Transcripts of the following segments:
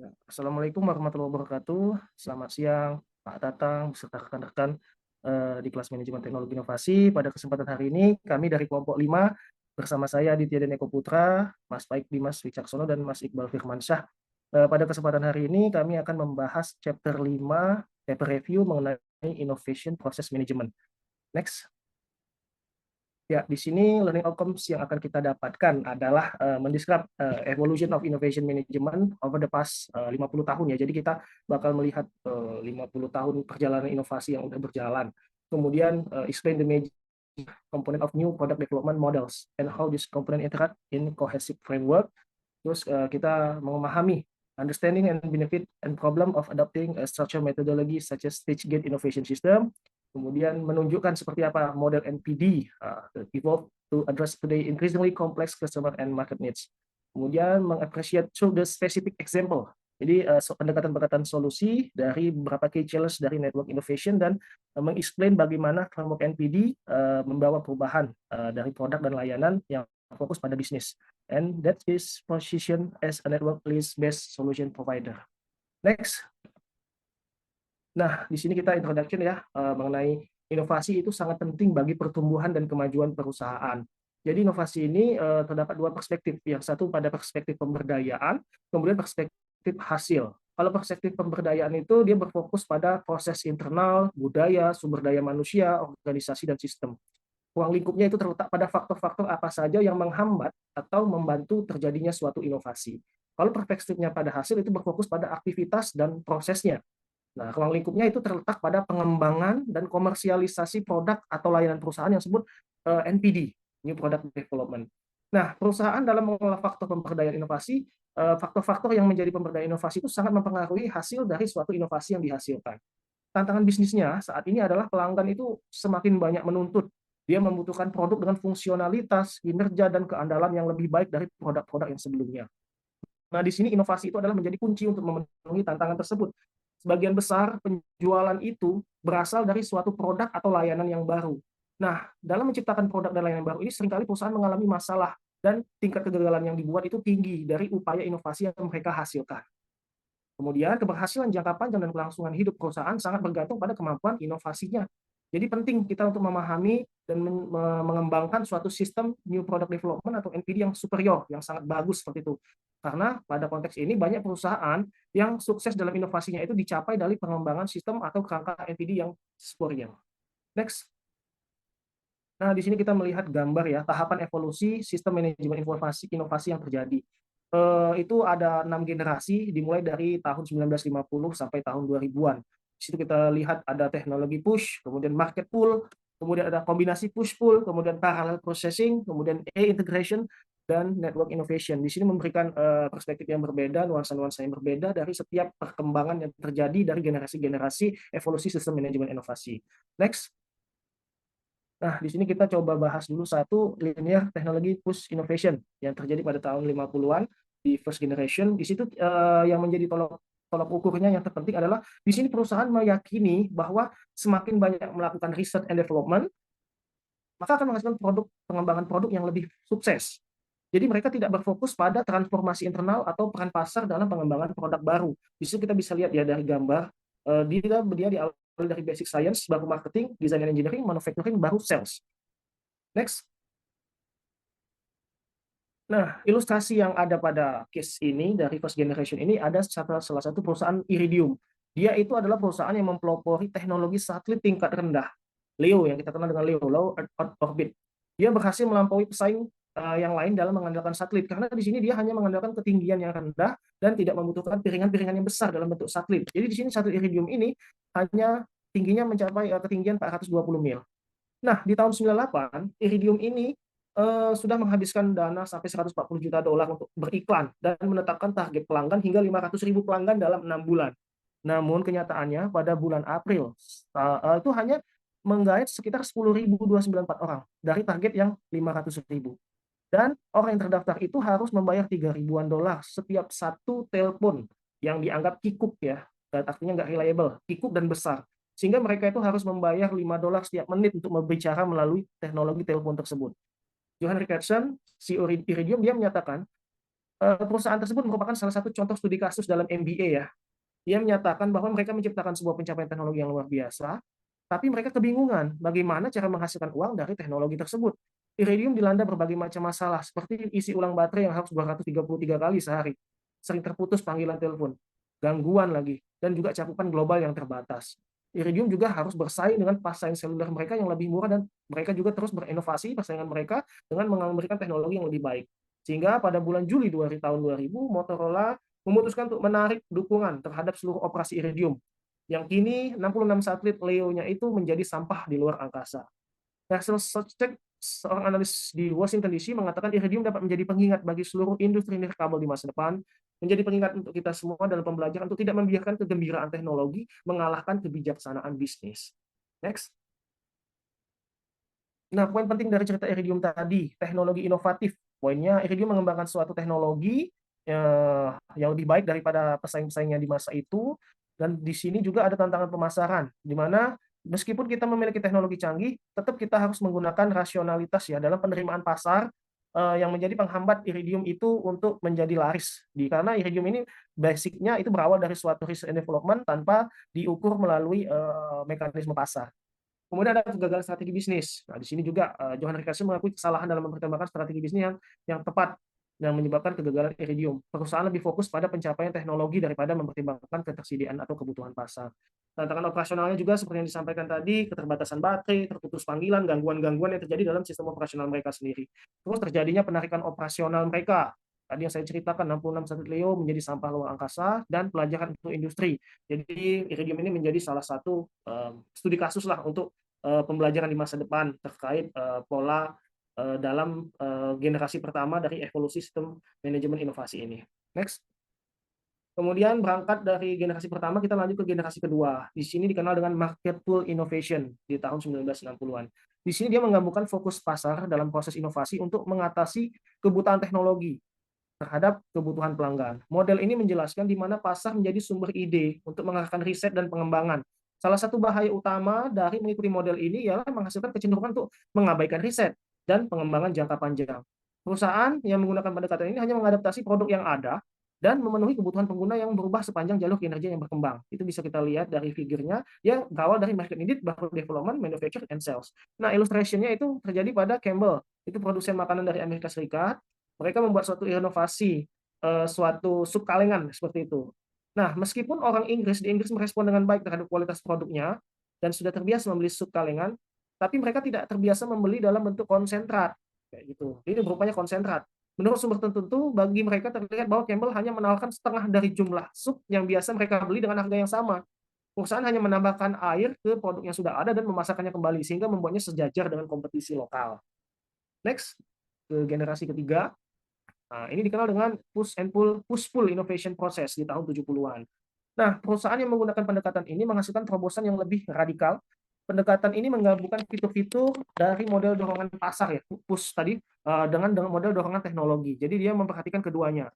Ya, Assalamualaikum warahmatullahi wabarakatuh. Selamat siang, Pak Tatang, beserta rekan-rekan di kelas manajemen teknologi inovasi. Pada kesempatan hari ini, kami dari kelompok 5 bersama saya Aditya dan Eko Putra, Mas Baik Dimas Wicaksono, dan Mas Iqbal Firmansyah. Pada kesempatan hari ini, kami akan membahas chapter 5 paper review mengenai innovation process management. Next. Ya, di sini learning outcomes yang akan kita dapatkan adalah mendescribe evolution of innovation management over the past 50 tahun ya. Jadi kita bakal melihat 50 tahun perjalanan inovasi yang udah berjalan. Kemudian explain the major component of new product development models and how this component interact in cohesive framework. Terus kita memahami understanding and benefit and problem of adopting a structured methodology such as stage gate innovation system. Kemudian menunjukkan seperti apa model NPD evolve to address today increasingly complex customer and market needs. Kemudian mengappreciate through the specific example. Jadi pendekatan-pendekatan solusi dari beberapa key challenge dari network innovation dan mengexplain bagaimana framework NPD membawa perubahan dari produk dan layanan yang fokus pada bisnis. And that is position as a network list-based solution provider. Next. Nah, di sini kita introduction ya mengenai inovasi itu sangat penting bagi pertumbuhan dan kemajuan perusahaan. Jadi inovasi ini terdapat dua perspektif. Yang satu pada perspektif pemberdayaan, kemudian perspektif hasil. Kalau perspektif pemberdayaan itu dia berfokus pada proses internal, budaya, sumber daya manusia, organisasi, dan sistem. Ruang lingkupnya itu terletak pada faktor-faktor apa saja yang menghambat atau membantu terjadinya suatu inovasi. Kalau perspektifnya pada hasil itu berfokus pada aktivitas dan prosesnya. Nah, ruang lingkupnya itu terletak pada pengembangan dan komersialisasi produk atau layanan perusahaan yang disebut NPD, New Product Development. Nah, perusahaan dalam mengelola faktor pemberdayaan inovasi, faktor-faktor yang menjadi pemberdayaan inovasi itu sangat mempengaruhi hasil dari suatu inovasi yang dihasilkan. Tantangan bisnisnya saat ini adalah pelanggan itu semakin banyak menuntut. Dia membutuhkan produk dengan fungsionalitas, kinerja, dan keandalan yang lebih baik dari produk-produk yang sebelumnya. Nah, di sini inovasi itu adalah menjadi kunci untuk memenuhi tantangan tersebut. Sebagian besar penjualan itu berasal dari suatu produk atau layanan yang baru. Nah, dalam menciptakan produk dan layanan baru ini seringkali perusahaan mengalami masalah dan tingkat kegagalan yang dibuat itu tinggi dari upaya inovasi yang mereka hasilkan. Kemudian keberhasilan jangka panjang dan kelangsungan hidup perusahaan sangat bergantung pada kemampuan inovasinya. Jadi penting kita untuk memahami dan mengembangkan suatu sistem new product development atau NPD yang superior, yang sangat bagus seperti itu. Karena pada konteks ini banyak perusahaan yang sukses dalam inovasinya itu dicapai dari pengembangan sistem atau kerangka NPD yang superior. Next. Nah, di sini kita melihat gambar ya, tahapan evolusi sistem manajemen inovasi yang terjadi. Itu ada 6 generasi dimulai dari tahun 1950 sampai tahun 2000-an. Di situ kita lihat ada teknologi push, kemudian market pull, kemudian ada kombinasi push pull, kemudian parallel processing, kemudian integration, dan network innovation. Di sini memberikan perspektif yang berbeda, nuansa-nuansa yang berbeda dari setiap perkembangan yang terjadi dari generasi-generasi evolusi sistem manajemen inovasi. Next. Nah, di sini kita coba bahas dulu satu linear teknologi push innovation yang terjadi pada tahun 50-an di first generation. Di situ yang menjadi tolak ukurnya yang terpenting adalah di sini perusahaan meyakini bahwa semakin banyak melakukan research and development, maka akan menghasilkan pengembangan produk yang lebih sukses. Jadi mereka tidak berfokus pada transformasi internal atau peran pasar dalam pengembangan produk baru. Di situ kita bisa lihat ya dari gambar, dia diawali dari basic science, baru marketing, design and engineering, manufacturing, baru sales. Next. Nah, ilustrasi yang ada pada case ini dari first generation ini ada salah satu perusahaan Iridium. Dia itu adalah perusahaan yang mempelopori teknologi satelit tingkat rendah, LEO yang kita kenal dengan LEO, Low Earth Orbit. Dia berhasil melampaui pesaing yang lain dalam mengandalkan satelit karena di sini dia hanya mengandalkan ketinggian yang rendah dan tidak membutuhkan piringan-piringan yang besar dalam bentuk satelit. Jadi di sini satelit Iridium ini hanya tingginya mencapai ketinggian 420 mil. Nah, di tahun 98, Iridium ini sudah menghabiskan dana sampai 140 juta dolar untuk beriklan dan menetapkan target pelanggan hingga 500.000 pelanggan dalam 6 bulan. Namun kenyataannya pada bulan April itu hanya menggait sekitar 10.294 orang dari target yang 500.000. Dan orang yang terdaftar itu harus membayar 3 ribuan dolar setiap satu telepon yang dianggap kikuk ya, dan artinya nggak reliable, kikuk dan besar. Sehingga mereka itu harus membayar 5 dolar setiap menit untuk berbicara melalui teknologi telepon tersebut. Johan Richardson, CEO Iridium, dia menyatakan Perusahaan tersebut merupakan salah satu contoh studi kasus dalam MBA ya. Dia menyatakan bahwa mereka menciptakan sebuah pencapaian teknologi yang luar biasa, tapi mereka kebingungan bagaimana cara menghasilkan uang dari teknologi tersebut. Iridium dilanda berbagai macam masalah, seperti isi ulang baterai yang harus 233 kali sehari, sering terputus panggilan telepon, gangguan lagi, dan juga cakupan global yang terbatas. Iridium juga harus bersaing dengan pesaing seluler mereka yang lebih murah, dan mereka juga terus berinovasi persaingan mereka dengan memberikan teknologi yang lebih baik. Sehingga pada bulan Juli tahun 2000, Motorola memutuskan untuk menarik dukungan terhadap seluruh operasi Iridium, yang kini 66 satelit LEO-nya itu menjadi sampah di luar angkasa. Russell Sachs, seorang analis di Washington DC, mengatakan Iridium dapat menjadi pengingat bagi seluruh industri nirkabel di masa depan, menjadi pengingat untuk kita semua dalam pembelajaran untuk tidak membiarkan kegembiraan teknologi mengalahkan kebijaksanaan bisnis. Next. Nah, poin penting dari cerita Iridium tadi, teknologi inovatif. Poinnya, Iridium mengembangkan suatu teknologi yang lebih baik daripada pesaing-pesaingnya di masa itu, dan di sini juga ada tantangan pemasaran, di mana meskipun kita memiliki teknologi canggih, tetap kita harus menggunakan rasionalitas ya dalam penerimaan pasar, yang menjadi penghambat Iridium itu untuk menjadi laris. Karena Iridium ini basicnya itu berawal dari suatu research and development tanpa diukur melalui mekanisme pasar. Kemudian ada kegagalan strategi bisnis. Nah, di sini juga Johan Rickerson mengakui kesalahan dalam mempertimbangkan strategi bisnis yang tepat dan menyebabkan kegagalan Iridium. Perusahaan lebih fokus pada pencapaian teknologi daripada mempertimbangkan ketersediaan atau kebutuhan pasar. Tantangan operasionalnya juga seperti yang disampaikan tadi, keterbatasan baterai, terputus panggilan, gangguan-gangguan yang terjadi dalam sistem operasional mereka sendiri. Terus terjadinya penarikan operasional mereka. Tadi yang saya ceritakan, 66 satelit LEO menjadi sampah luar angkasa, dan pelajaran untuk industri. Jadi Iridium ini menjadi salah satu studi kasus lah untuk pembelajaran di masa depan terkait pola dalam generasi pertama dari evolusi sistem manajemen inovasi ini. Next. Kemudian berangkat dari generasi pertama, kita lanjut ke generasi kedua. Di sini dikenal dengan market pull innovation di tahun 1960-an. Di sini dia menggabungkan fokus pasar dalam proses inovasi untuk mengatasi kebutuhan teknologi terhadap kebutuhan pelanggan. Model ini menjelaskan di mana pasar menjadi sumber ide untuk mengarahkan riset dan pengembangan. Salah satu bahaya utama dari mengikuti model ini ialah menghasilkan kecenderungan untuk mengabaikan riset dan pengembangan jangka panjang. Perusahaan yang menggunakan pendekatan ini hanya mengadaptasi produk yang ada dan memenuhi kebutuhan pengguna yang berubah sepanjang jalur kinerja yang berkembang. Itu bisa kita lihat dari figurnya, yang berawal dari market need, baru development, manufacture, and sales. Nah, illustrationnya itu terjadi pada Campbell, itu produsen makanan dari Amerika Serikat. Mereka membuat suatu inovasi, suatu sup kalengan seperti itu. Nah, meskipun orang Inggris di Inggris merespon dengan baik terhadap kualitas produknya dan sudah terbiasa membeli sup kalengan, tapi mereka tidak terbiasa membeli dalam bentuk konsentrat, kayak gitu. Ini berupanya konsentrat. Menurut sumber tertentu, bagi mereka terlihat bahwa Campbell hanya menawarkan setengah dari jumlah sup yang biasa mereka beli dengan harga yang sama. Perusahaan hanya menambahkan air ke produk yang sudah ada dan memasakkannya kembali, sehingga membuatnya sejajar dengan kompetisi lokal. Next, ke generasi ketiga. Nah, ini dikenal dengan push-pull innovation process di tahun 70-an. Nah, perusahaan yang menggunakan pendekatan ini menghasilkan terobosan yang lebih radikal. Pendekatan ini menggabungkan fitur-fitur dari model dorongan pasar ya, push tadi, dengan model dorongan teknologi. Jadi dia memperhatikan keduanya.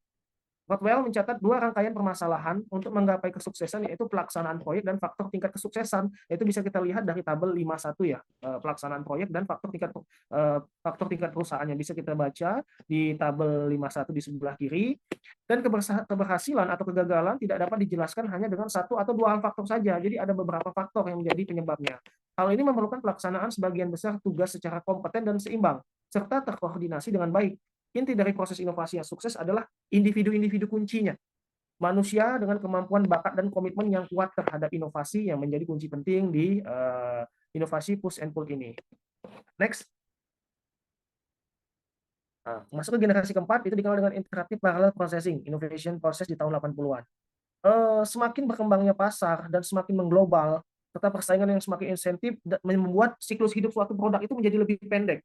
Rockwell mencatat dua rangkaian permasalahan untuk menggapai kesuksesan, yaitu pelaksanaan proyek dan faktor tingkat kesuksesan. Itu bisa kita lihat dari tabel 51 ya, pelaksanaan proyek dan faktor tingkat perusahaannya bisa kita baca di tabel 51 di sebelah kiri. Dan keberhasilan atau kegagalan tidak dapat dijelaskan hanya dengan satu atau dua hal faktor saja. Jadi ada beberapa faktor yang menjadi penyebabnya. Hal ini memerlukan pelaksanaan sebagian besar tugas secara kompeten dan seimbang, serta terkoordinasi dengan baik. Inti dari proses inovasi yang sukses adalah individu-individu kuncinya. Manusia dengan kemampuan, bakat, dan komitmen yang kuat terhadap inovasi yang menjadi kunci penting di inovasi push and pull ini. Next. Nah, masuk ke generasi keempat, itu dikenal dengan interactive parallel processing, innovation process di tahun 80-an. Semakin berkembangnya pasar dan semakin mengglobal, serta persaingan yang semakin insentif, membuat siklus hidup suatu produk itu menjadi lebih pendek.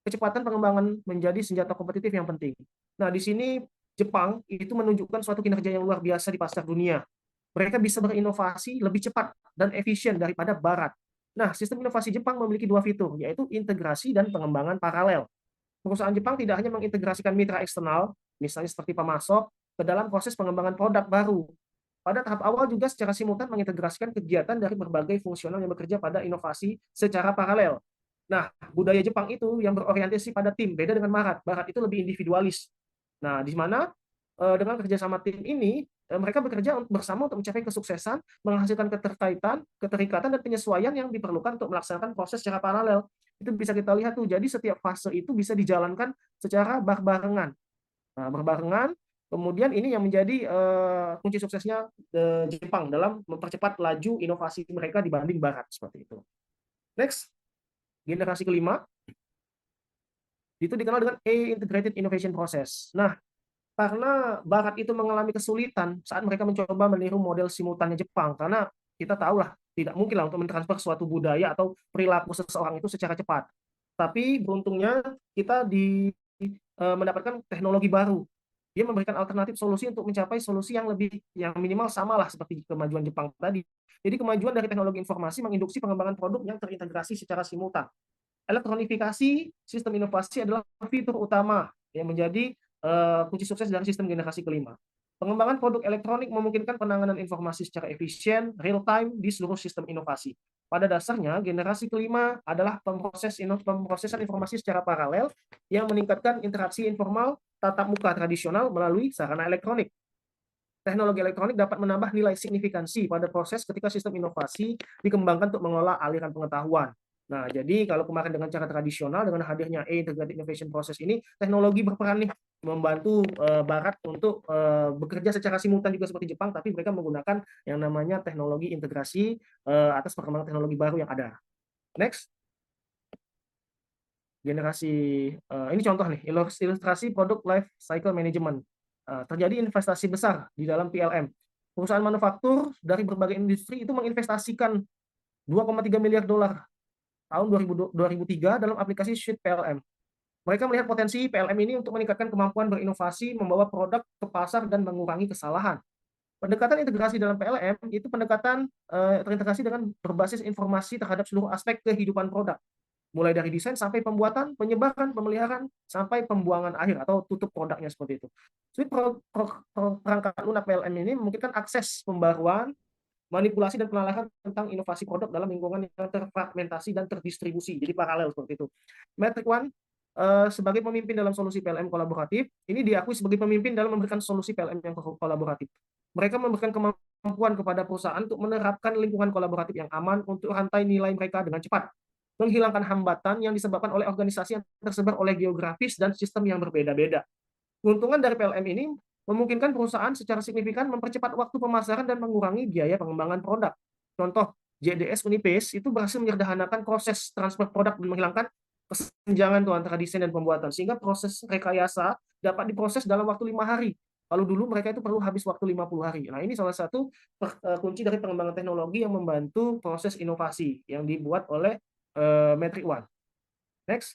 Kecepatan pengembangan menjadi senjata kompetitif yang penting. Nah, di sini Jepang itu menunjukkan suatu kinerja yang luar biasa di pasar dunia. Mereka bisa berinovasi lebih cepat dan efisien daripada Barat. Nah, sistem inovasi Jepang memiliki dua fitur, yaitu integrasi dan pengembangan paralel. Perusahaan Jepang tidak hanya mengintegrasikan mitra eksternal, misalnya seperti pemasok, ke dalam proses pengembangan produk baru. Pada tahap awal juga secara simultan mengintegrasikan kegiatan dari berbagai fungsional yang bekerja pada inovasi secara paralel. Nah, budaya Jepang itu yang berorientasi pada tim, beda dengan Barat. Barat itu lebih individualis. Nah, di mana dengan kerjasama tim ini, mereka bekerja bersama untuk mencapai kesuksesan, menghasilkan keterikatan dan penyesuaian yang diperlukan untuk melaksanakan proses secara paralel. Itu bisa kita lihat tuh, jadi setiap fase itu bisa dijalankan secara berbarengan. Nah, berbarengan, kemudian ini yang menjadi kunci suksesnya Jepang dalam mempercepat laju inovasi mereka dibanding Barat, seperti itu. Next, generasi kelima, itu dikenal dengan A-Integrated Innovation Process. Nah, karena Barat itu mengalami kesulitan saat mereka mencoba meniru model simultannya Jepang, karena kita tahu lah, tidak mungkin lah untuk mentransfer suatu budaya atau perilaku seseorang itu secara cepat. Tapi beruntungnya kita mendapatkan teknologi baru. Dia memberikan alternatif solusi untuk mencapai solusi yang minimal sama lah seperti kemajuan Jepang tadi. Jadi kemajuan dari teknologi informasi menginduksi pengembangan produk yang terintegrasi secara simultan. Elektronifikasi sistem inovasi adalah fitur utama yang menjadi kunci sukses dari sistem generasi kelima. Pengembangan produk elektronik memungkinkan penanganan informasi secara efisien, real time di seluruh sistem inovasi. Pada dasarnya, generasi kelima adalah pemrosesan informasi secara paralel yang meningkatkan interaksi informal tatap muka tradisional melalui sarana elektronik. Teknologi elektronik dapat menambah nilai signifikansi pada proses ketika sistem inovasi dikembangkan untuk mengolah aliran pengetahuan. Nah, jadi kalau kemarin dengan cara tradisional, dengan hadirnya Integrated Innovation Process ini, teknologi berperan nih membantu Barat untuk bekerja secara simultan juga seperti Jepang, tapi mereka menggunakan yang namanya teknologi integrasi atas perkembangan teknologi baru yang ada. Next, generasi ini contoh nih, ilustrasi produk life cycle management. Terjadi investasi besar di dalam PLM. Perusahaan manufaktur dari berbagai industri itu menginvestasikan 2,3 miliar dolar tahun 2003 dalam aplikasi Suite PLM. Mereka melihat potensi PLM ini untuk meningkatkan kemampuan berinovasi, membawa produk ke pasar, dan mengurangi kesalahan. Pendekatan integrasi dalam PLM itu pendekatan terintegrasi dengan berbasis informasi terhadap seluruh aspek kehidupan produk, mulai dari desain sampai pembuatan, penyebaran, pemeliharaan, sampai pembuangan akhir atau tutup produknya seperti itu. Suite perangkat lunak PLM ini memungkinkan akses pembaruan, manipulasi dan penalaran tentang inovasi produk dalam lingkungan yang terfragmentasi dan terdistribusi, jadi paralel seperti itu. Metric One sebagai pemimpin dalam solusi PLM kolaboratif, ini diakui sebagai pemimpin dalam memberikan solusi PLM yang kolaboratif. Mereka memberikan kemampuan kepada perusahaan untuk menerapkan lingkungan kolaboratif yang aman untuk rantai nilai mereka dengan cepat, menghilangkan hambatan yang disebabkan oleh organisasi yang tersebar oleh geografis dan sistem yang berbeda-beda. Keuntungan dari PLM ini memungkinkan perusahaan secara signifikan mempercepat waktu pemasaran dan mengurangi biaya pengembangan produk. Contoh, JDS Unipes itu berhasil menyederhanakan proses transfer produk dan menghilangkan kesenjangan antara desain dan pembuatan, sehingga proses rekayasa dapat diproses dalam waktu 5 hari. Kalau dulu mereka itu perlu habis waktu 50 hari. Nah, ini salah satu kunci dari pengembangan teknologi yang membantu proses inovasi yang dibuat oleh Metric One. Next.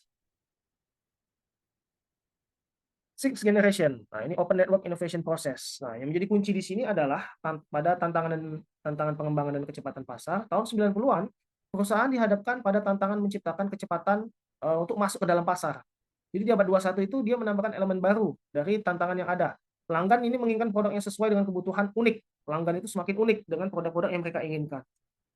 Sixth generation. Nah, ini open network innovation process. Nah, yang menjadi kunci di sini adalah pada tantangan pengembangan dan kecepatan pasar. Tahun 90-an, perusahaan dihadapkan pada tantangan menciptakan kecepatan untuk masuk ke dalam pasar. Jadi di abad 21 itu dia menambahkan elemen baru dari tantangan yang ada. Pelanggan ini menginginkan produk yang sesuai dengan kebutuhan unik. Pelanggan itu semakin unik dengan produk-produk yang mereka inginkan.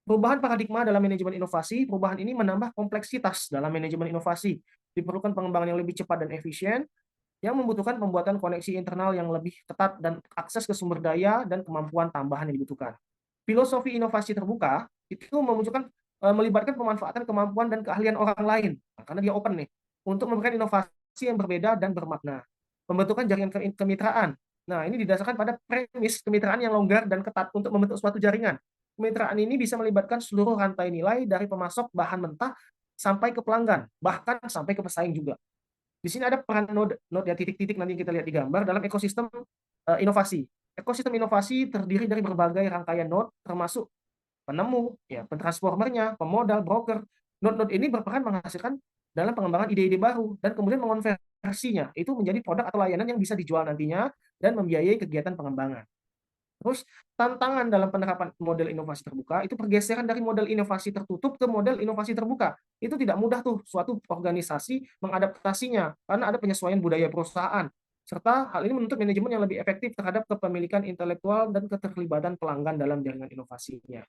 Perubahan paradigma dalam manajemen inovasi, perubahan ini menambah kompleksitas dalam manajemen inovasi. Diperlukan pengembangan yang lebih cepat dan efisien, yang membutuhkan pembuatan koneksi internal yang lebih ketat dan akses ke sumber daya dan kemampuan tambahan yang dibutuhkan. Filosofi inovasi terbuka itu melibatkan pemanfaatan kemampuan dan keahlian orang lain, karena dia open nih, untuk memberikan inovasi yang berbeda dan bermakna. Pembentukan jaringan kemitraan. Nah, ini didasarkan pada premis kemitraan yang longgar dan ketat untuk membentuk suatu jaringan. Kemitraan ini bisa melibatkan seluruh rantai nilai dari pemasok bahan mentah sampai ke pelanggan, bahkan sampai ke pesaing juga. Di sini ada peran node ya, titik-titik nanti kita lihat di gambar dalam ekosistem inovasi. Ekosistem inovasi terdiri dari berbagai rangkaian node, termasuk penemu, ya, transformernya, pemodal, broker. Node-node ini berperan menghasilkan dalam pengembangan ide-ide baru dan kemudian mengonversinya itu menjadi produk atau layanan yang bisa dijual nantinya dan membiayai kegiatan pengembangan. Terus tantangan dalam penerapan model inovasi terbuka itu pergeseran dari model inovasi tertutup ke model inovasi terbuka. Itu tidak mudah tuh suatu organisasi mengadaptasinya karena ada penyesuaian budaya perusahaan. Serta hal ini menuntut manajemen yang lebih efektif terhadap kepemilikan intelektual dan keterlibatan pelanggan dalam jaringan inovasinya.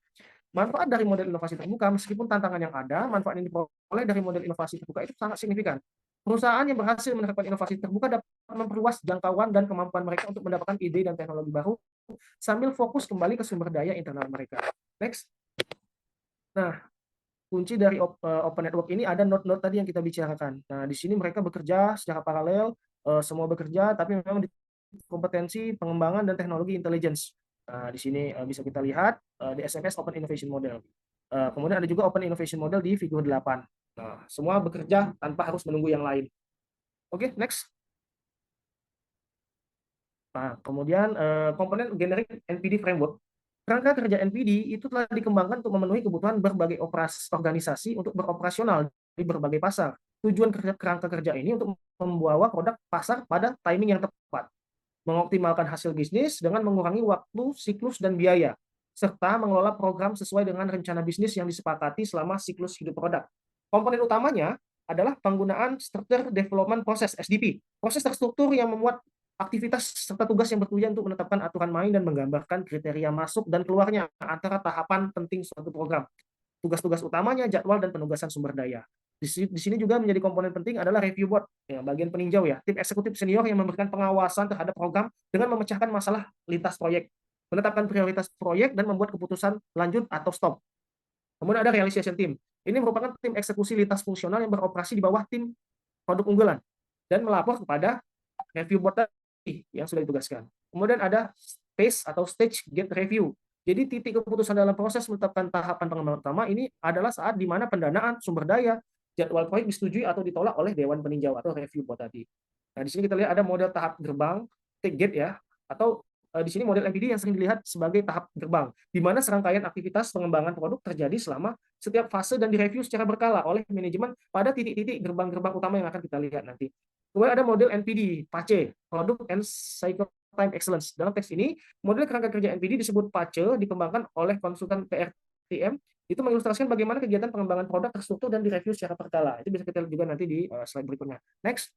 Manfaat dari model inovasi terbuka, meskipun tantangan yang ada, manfaat yang diperoleh dari model inovasi terbuka itu sangat signifikan. Perusahaan yang berhasil menerapkan inovasi terbuka dapat memperluas jangkauan dan kemampuan mereka untuk mendapatkan ide dan teknologi baru sambil fokus kembali ke sumber daya internal mereka. Next. Nah, kunci dari open network ini ada node-node tadi yang kita bicarakan. Nah, di sini mereka bekerja secara paralel, semua bekerja, tapi memang di kompetensi pengembangan dan teknologi intelligence. Nah, di sini bisa kita lihat di SMS Open Innovation Model. Kemudian ada juga Open Innovation Model di figur 8. Nah, semua bekerja tanpa harus menunggu yang lain. Oke, next. Nah, kemudian komponen generic NPD framework. Kerangka kerja NPD itu telah dikembangkan untuk memenuhi kebutuhan berbagai organisasi untuk beroperasional di berbagai pasar. Tujuan kerangka kerja ini untuk membawa produk pasar pada timing yang tepat, mengoptimalkan hasil bisnis dengan mengurangi waktu, siklus, dan biaya, serta mengelola program sesuai dengan rencana bisnis yang disepakati selama siklus hidup produk. Komponen utamanya adalah penggunaan Structure Development Process (SDP), proses terstruktur yang memuat aktivitas serta tugas yang bertujuan untuk menetapkan aturan main dan menggambarkan kriteria masuk dan keluarnya antara tahapan penting suatu program. Tugas-tugas utamanya, jadwal, dan penugasan sumber daya. Di sini juga menjadi komponen penting adalah review board, ya, bagian peninjau ya, tim eksekutif senior yang memberikan pengawasan terhadap program dengan memecahkan masalah lintas proyek, menetapkan prioritas proyek, dan membuat keputusan lanjut atau stop. Kemudian ada realization team. Ini merupakan tim eksekusi lintas fungsional yang beroperasi di bawah tim produk unggulan dan melapor kepada review board yang sudah ditugaskan. Kemudian ada phase atau stage gate review. Jadi titik keputusan dalam proses menetapkan tahapan pengembangan utama ini adalah saat di mana pendanaan, sumber daya, jadwal proyek disetujui atau ditolak oleh dewan peninjau atau review board tadi. Nah, di sini kita lihat ada model tahap gerbang, gate ya, atau di sini model MPD yang sering dilihat sebagai tahap gerbang, di mana serangkaian aktivitas pengembangan produk terjadi selama setiap fase dan direview secara berkala oleh manajemen pada titik-titik gerbang-gerbang utama yang akan kita lihat nanti. Kemudian ada model NPD, PACE, Product and Cycle Time Excellence. Dalam teks ini, model kerangka kerja NPD disebut PACE, dikembangkan oleh konsultan PRTM, itu mengilustrasikan bagaimana kegiatan pengembangan produk terstruktur dan direview secara berkala. Itu bisa kita lihat juga nanti di slide berikutnya. Next.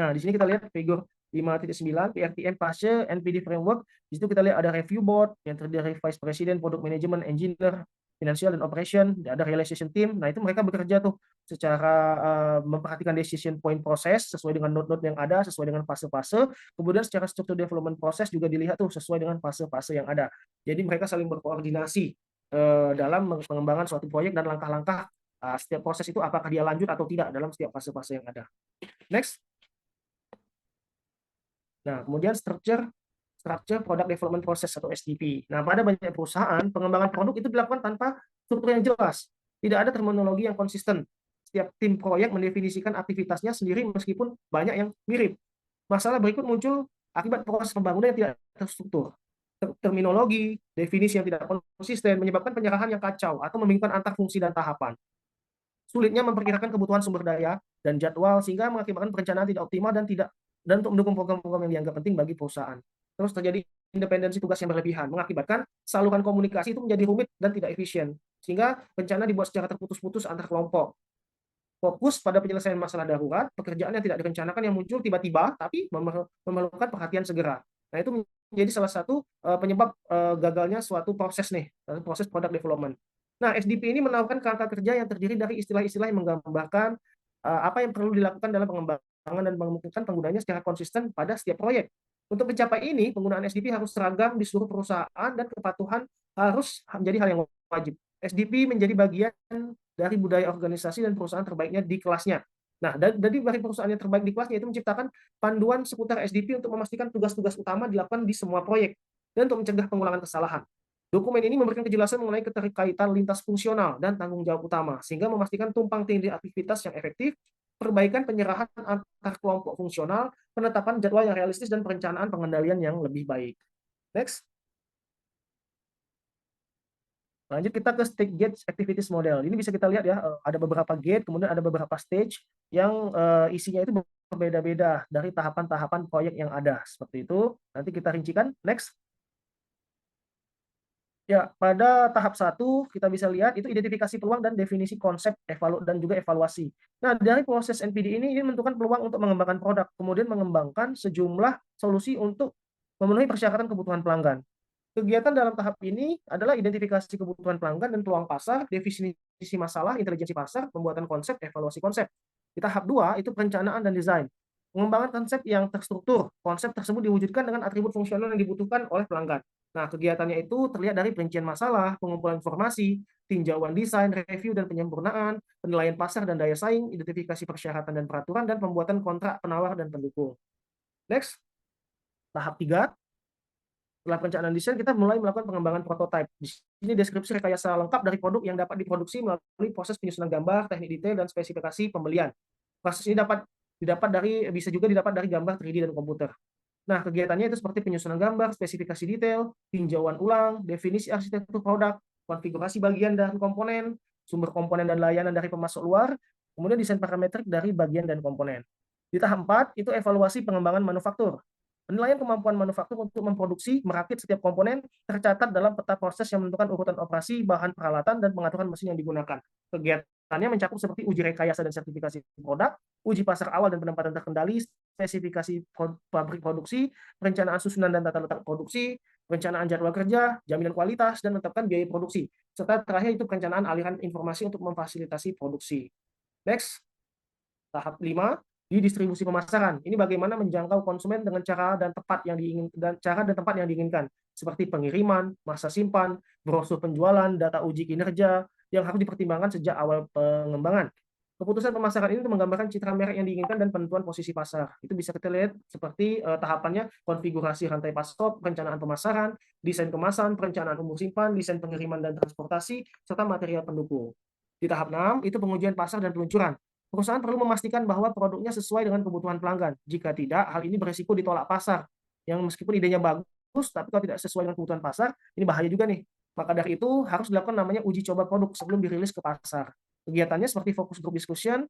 Nah, di sini kita lihat figur 5.9 PRTM PACE NPD Framework. Di situ kita lihat ada review board yang terdiri dari Vice President, Product Management, Engineer, Financial dan Operation, ada Realization Team. Nah, itu mereka bekerja tuh secara memperhatikan decision point proses sesuai dengan node-node yang ada, sesuai dengan fase-fase. Kemudian secara struktur development proses juga dilihat tuh sesuai dengan fase-fase yang ada. Jadi mereka saling berkoordinasi dalam pengembangan suatu proyek dan langkah-langkah setiap proses itu apakah dia lanjut atau tidak dalam setiap fase-fase yang ada. Next. Nah, kemudian structure product development process atau SDP. Nah, pada banyak perusahaan, pengembangan produk itu dilakukan tanpa struktur yang jelas. Tidak ada terminologi yang konsisten. Setiap tim proyek mendefinisikan aktivitasnya sendiri meskipun banyak yang mirip. Masalah berikut muncul akibat proses pembangunan yang tidak terstruktur. Terminologi, definisi yang tidak konsisten menyebabkan penyerahan yang kacau atau membingungkan antar fungsi dan tahapan. Sulitnya memperkirakan kebutuhan sumber daya dan jadwal sehingga mengakibatkan perencanaan tidak optimal dan untuk mendukung program-program yang dianggap penting bagi perusahaan. Terus terjadi independensi tugas yang berlebihan, mengakibatkan saluran komunikasi itu menjadi rumit dan tidak efisien, sehingga rencana dibuat secara terputus-putus antar kelompok. Fokus pada penyelesaian masalah darurat, pekerjaan yang tidak direncanakan yang muncul tiba-tiba, tapi memerlukan perhatian segera. Nah, itu menjadi salah satu penyebab gagalnya suatu proses nih, proses product development. Nah, SDP ini menawarkan kerangka kerja yang terdiri dari istilah-istilah yang menggambarkan apa yang perlu dilakukan dalam pengembangan dan memungkinkan penggunanya secara konsisten pada setiap proyek. Untuk mencapai ini, penggunaan SDP harus seragam di seluruh perusahaan dan kepatuhan harus menjadi hal yang wajib. SDP menjadi bagian dari budaya organisasi dan perusahaan terbaiknya di kelasnya. Nah, dari perusahaan yang terbaik di kelasnya itu menciptakan panduan seputar SDP untuk memastikan tugas-tugas utama dilakukan di semua proyek dan untuk mencegah pengulangan kesalahan. Dokumen ini memberikan kejelasan mengenai keterkaitan lintas fungsional dan tanggung jawab utama, sehingga memastikan tumpang tindih aktivitas yang efektif, perbaikan penyerahan antar kelompok fungsional, penetapan jadwal yang realistis, dan perencanaan pengendalian yang lebih baik. Next. Lanjut kita ke stage gate activities model. Ini bisa kita lihat ya, ada beberapa gate, kemudian ada beberapa stage yang isinya itu berbeda-beda dari tahapan-tahapan proyek yang ada. Seperti itu. Nanti kita rincikan. Next. Ya, pada tahap 1 kita bisa lihat itu identifikasi peluang dan definisi konsep dan juga evaluasi. Nah, dari proses NPD ini menentukan peluang untuk mengembangkan produk, kemudian mengembangkan sejumlah solusi untuk memenuhi persyaratan kebutuhan pelanggan. Kegiatan dalam tahap ini adalah identifikasi kebutuhan pelanggan dan peluang pasar, definisi masalah, intelijensi pasar, pembuatan konsep, evaluasi konsep. Di tahap 2 itu perencanaan dan desain. Pengembangan konsep yang terstruktur. Konsep tersebut diwujudkan dengan atribut fungsional yang dibutuhkan oleh pelanggan. Nah, kegiatannya itu terlihat dari perincian masalah, pengumpulan informasi, tinjauan desain, review dan penyempurnaan, penilaian pasar dan daya saing, identifikasi persyaratan dan peraturan, dan pembuatan kontrak penawar dan pendukung. Next, tahap 3. Setelah perencanaan desain, kita mulai melakukan pengembangan prototipe. Di sini deskripsi rekayasa lengkap dari produk yang dapat diproduksi melalui proses penyusunan gambar, teknik detail, dan spesifikasi pembelian. Proses ini bisa juga didapat dari gambar 3D dan komputer. Nah, kegiatannya itu seperti penyusunan gambar, spesifikasi detail, tinjauan ulang, definisi arsitektur produk, konfigurasi bagian dan komponen, sumber komponen dan layanan dari pemasok luar, kemudian desain parametrik dari bagian dan komponen. Di tahap 4, itu evaluasi pengembangan manufaktur. Penilaian kemampuan manufaktur untuk memproduksi, merakit setiap komponen tercatat dalam peta proses yang menentukan urutan operasi, bahan peralatan, dan pengaturan mesin yang digunakan. Kegiatannya mencakup seperti uji rekayasa dan sertifikasi produk, uji pasar awal dan penempatan terkendali, spesifikasi pabrik produksi, perencanaan susunan dan tata letak produksi, perencanaan jadwal kerja, jaminan kualitas, dan menetapkan biaya produksi. Serta terakhir itu perencanaan aliran informasi untuk memfasilitasi produksi. Next, tahap 5, di distribusi pemasaran. Ini bagaimana menjangkau konsumen dengan cara dan tempat yang diinginkan, seperti pengiriman, masa simpan, brosur penjualan, data uji kinerja yang harus dipertimbangkan sejak awal pengembangan. Keputusan pemasaran ini menggambarkan citra merek yang diinginkan dan penentuan posisi pasar. Itu bisa kita lihat seperti tahapannya: konfigurasi rantai pasok, perencanaan pemasaran, desain kemasan, perencanaan umur simpan, desain pengiriman dan transportasi, serta material pendukung. Di tahap 6, itu pengujian pasar dan peluncuran. Perusahaan perlu memastikan bahwa produknya sesuai dengan kebutuhan pelanggan. Jika tidak, hal ini berisiko ditolak pasar. Yang meskipun idenya bagus, tapi kalau tidak sesuai dengan kebutuhan pasar, ini bahaya juga nih. Maka dari itu, harus dilakukan namanya uji coba produk sebelum dirilis ke pasar. Kegiatannya seperti fokus group discussion,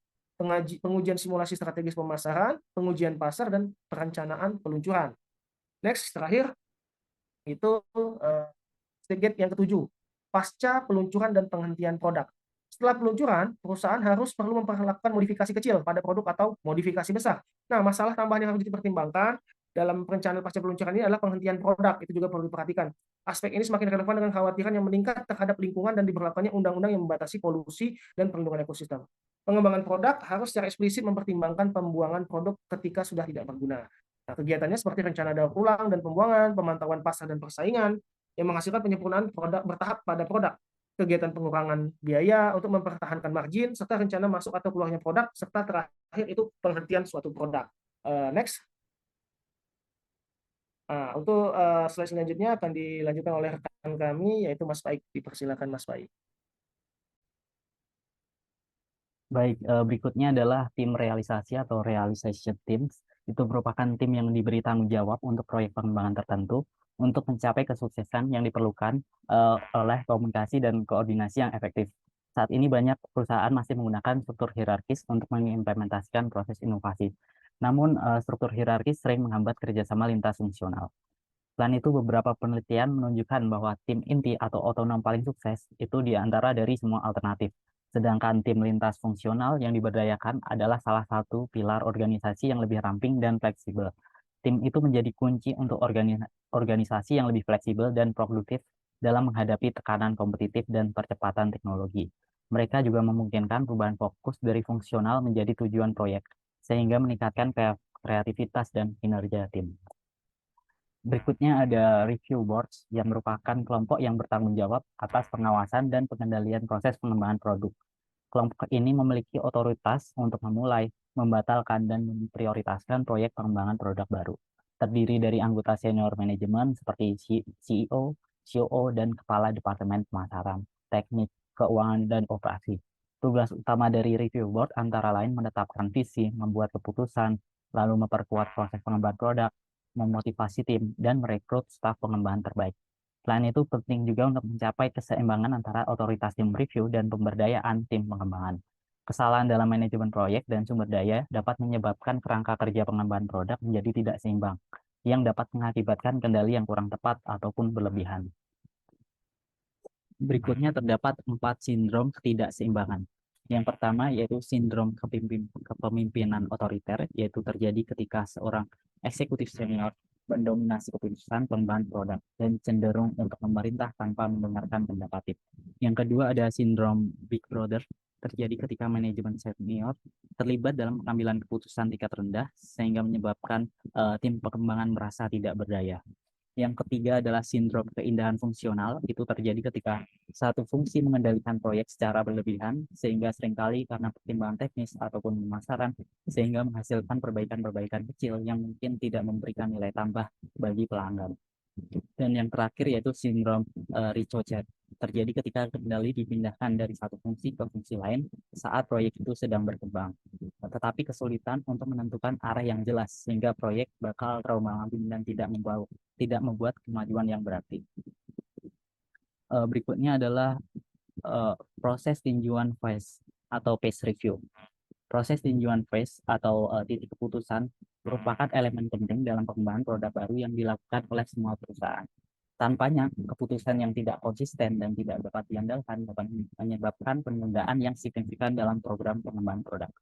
pengujian simulasi strategis pemasaran, pengujian pasar, dan perencanaan peluncuran. Next, terakhir, itu stage yang ketujuh, pasca peluncuran dan penghentian produk. Setelah peluncuran, perusahaan perlu memperlakukan modifikasi kecil pada produk atau modifikasi besar. Nah, masalah tambahan yang harus dipertimbangkan dalam perencanaan pasca peluncuran ini adalah penghentian produk. Itu juga perlu diperhatikan. Aspek ini semakin relevan dengan khawatiran yang meningkat terhadap lingkungan dan diberlakukannya undang-undang yang membatasi polusi dan perlindungan ekosistem. Pengembangan produk harus secara eksplisit mempertimbangkan pembuangan produk ketika sudah tidak berguna. Nah, kegiatannya seperti rencana daur ulang dan pembuangan, pemantauan pasar dan persaingan, yang menghasilkan penyempurnaan produk bertahap pada produk, kegiatan pengurangan biaya untuk mempertahankan margin, serta rencana masuk atau keluarnya produk, serta terakhir itu penghentian suatu produk. Next. Untuk slide selanjutnya akan dilanjutkan oleh rekan kami, yaitu Mas Baik. Dipersilakan Mas Baik. Baik, berikutnya adalah tim realisasi atau realization teams. Itu merupakan tim yang diberi tanggung jawab untuk proyek pengembangan tertentu untuk mencapai kesuksesan yang diperlukan oleh komunikasi dan koordinasi yang efektif. Saat ini banyak perusahaan masih menggunakan struktur hierarkis untuk mengimplementasikan proses inovasi. Namun, struktur hierarkis sering menghambat kerjasama lintas fungsional. Selain itu, beberapa penelitian menunjukkan bahwa tim inti atau otonom paling sukses itu di antara dari semua alternatif. Sedangkan tim lintas fungsional yang diberdayakan adalah salah satu pilar organisasi yang lebih ramping dan fleksibel. Tim itu menjadi kunci untuk organisasi yang lebih fleksibel dan produktif dalam menghadapi tekanan kompetitif dan percepatan teknologi. Mereka juga memungkinkan perubahan fokus dari fungsional menjadi tujuan proyek, sehingga meningkatkan kreativitas dan kinerja tim. Berikutnya ada review boards yang merupakan kelompok yang bertanggung jawab atas pengawasan dan pengendalian proses pengembangan produk. Kelompok ini memiliki otoritas untuk memulai, membatalkan, dan memprioritaskan proyek pengembangan produk baru. Terdiri dari anggota senior manajemen seperti CEO, COO, dan kepala departemen pemasaran, teknik, keuangan, dan operasi. Tugas utama dari review board antara lain menetapkan visi, membuat keputusan, lalu memperkuat proses pengembangan produk, memotivasi tim, dan merekrut staf pengembangan terbaik. Selain itu, penting juga untuk mencapai keseimbangan antara otoritas tim review dan pemberdayaan tim pengembangan. Kesalahan dalam manajemen proyek dan sumber daya dapat menyebabkan kerangka kerja pengembangan produk menjadi tidak seimbang, yang dapat mengakibatkan kendali yang kurang tepat ataupun berlebihan. Berikutnya terdapat 4 sindrom ketidakseimbangan. Yang pertama yaitu sindrom kepemimpinan otoriter, yaitu terjadi ketika seorang eksekutif senior mendominasi keputusan pengembangan produk, dan cenderung untuk memerintah tanpa mendengarkan pendapat tim. Yang kedua ada sindrom Big Brother, terjadi ketika manajemen senior terlibat dalam pengambilan keputusan tingkat rendah sehingga menyebabkan tim pengembangan merasa tidak berdaya. Yang ketiga adalah sindrom keindahan fungsional. Itu terjadi ketika satu fungsi mengendalikan proyek secara berlebihan, sehingga seringkali karena pertimbangan teknis ataupun pemasaran, sehingga menghasilkan perbaikan-perbaikan kecil yang mungkin tidak memberikan nilai tambah bagi pelanggan. Dan yang terakhir yaitu sindrom ricochet. Terjadi ketika kendali dipindahkan dari satu fungsi ke fungsi lain saat proyek itu sedang berkembang. Tetapi kesulitan untuk menentukan arah yang jelas sehingga proyek bakal trauma dan tidak membuat kemajuan yang berarti. Berikutnya adalah proses tinjauan phase atau phase review. Proses tinjauan phase atau titik keputusan merupakan elemen penting dalam pengembangan produk baru yang dilakukan oleh semua perusahaan. Tanpanya, keputusan yang tidak konsisten dan tidak dapat diandalkan dapat menyebabkan penundaan yang signifikan dalam program pengembangan produk.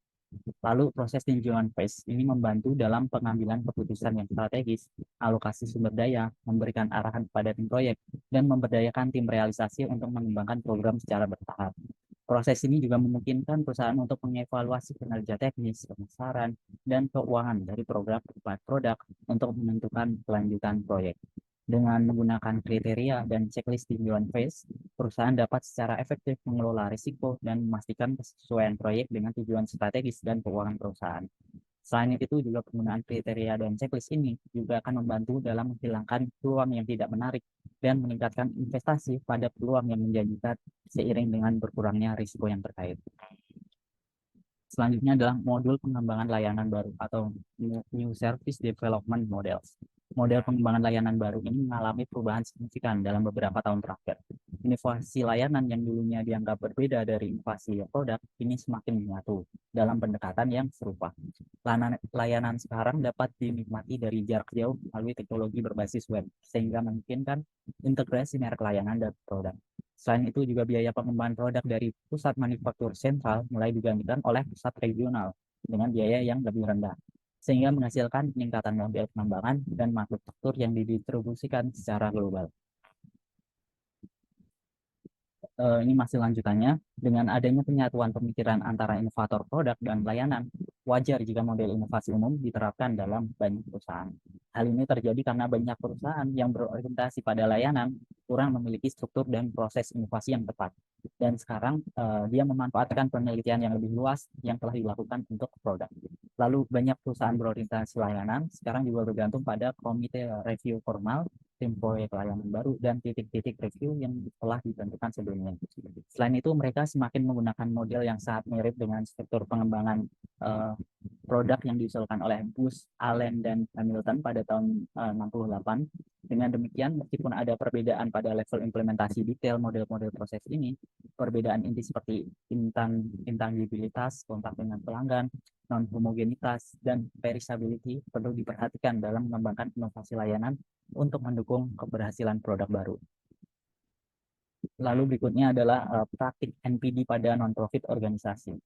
Lalu proses tinjauan phase ini membantu dalam pengambilan keputusan yang strategis, alokasi sumber daya, memberikan arahan kepada tim proyek, dan memberdayakan tim realisasi untuk mengembangkan program secara bertahap. Proses ini juga memungkinkan perusahaan untuk mengevaluasi kinerja teknis, pemasaran, dan keuangan dari program produk untuk menentukan kelanjutan proyek. Dengan menggunakan kriteria dan checklist tinjauan phase, perusahaan dapat secara efektif mengelola risiko dan memastikan kesesuaian proyek dengan tujuan strategis dan keuangan perusahaan. Selain itu, juga penggunaan kriteria dan checklist ini juga akan membantu dalam menghilangkan peluang yang tidak menarik dan meningkatkan investasi pada peluang yang menjanjikan seiring dengan berkurangnya risiko yang terkait. Selanjutnya adalah modul pengembangan layanan baru atau New Service Development Models. Model pengembangan layanan baru ini mengalami perubahan signifikan dalam beberapa tahun terakhir. Inovasi layanan yang dulunya dianggap berbeda dari inovasi produk ini semakin menyatu dalam pendekatan yang serupa. Layanan sekarang dapat dinikmati dari jarak jauh melalui teknologi berbasis web, sehingga memungkinkan integrasi merek layanan dan produk. Selain itu juga biaya pengembangan produk dari pusat manufaktur sentral mulai digantikan oleh pusat regional dengan biaya yang lebih rendah, sehingga menghasilkan peningkatan model pengembangan dan manufaktur yang didistribusikan secara global. Ini masih lanjutannya, dengan adanya penyatuan pemikiran antara inovator produk dan layanan, wajar jika model inovasi umum diterapkan dalam banyak perusahaan. Hal ini terjadi karena banyak perusahaan yang berorientasi pada layanan kurang memiliki struktur dan proses inovasi yang tepat. Dan sekarang dia memanfaatkan penelitian yang lebih luas yang telah dilakukan untuk produk. Lalu banyak perusahaan berorientasi layanan sekarang juga bergantung pada komite review formal, tim proyek layanan baru, dan titik-titik review yang telah ditentukan sebelumnya. Selain itu, mereka semakin menggunakan model yang sangat mirip dengan struktur pengembangan produk yang diusulkan oleh Booz, Allen, dan Hamilton pada tahun 68. Dengan demikian, meskipun ada perbedaan pada level implementasi detail model-model proses ini, perbedaan inti seperti intangibilitas, kontak dengan pelanggan, non-homogenitas, dan perishability perlu diperhatikan dalam mengembangkan inovasi layanan untuk mendukung keberhasilan produk baru. Lalu berikutnya adalah praktik NPD pada non-profit organisasi.